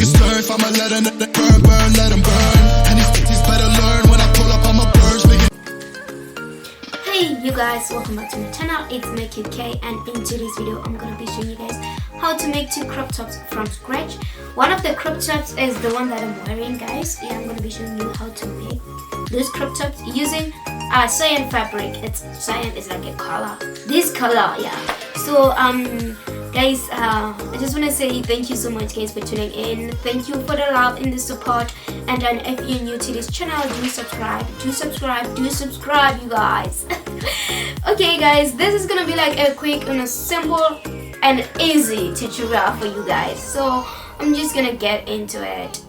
niggas learn. If I'ma let them burn, let them burn. And these bitches better learn when I pull up on my birds, nigga. Hey you guys, welcome back to my channel. It's me K, and in today's video I'm gonna be showing you guys how to make 2 crop tops from scratch. One of the crop tops is the one that I'm wearing, guys. Yeah, I'm gonna be showing you how to make those crop tops using CYAN fabric. CYAN is like a color, this color, yeah. So guys, I just want to say thank you so much guys for tuning in. Thank you for the love and the support. And then if you're new to this channel, do subscribe, you guys. Okay guys, this is gonna be like a quick and a simple and easy tutorial for you guys. So I'm just gonna get into it.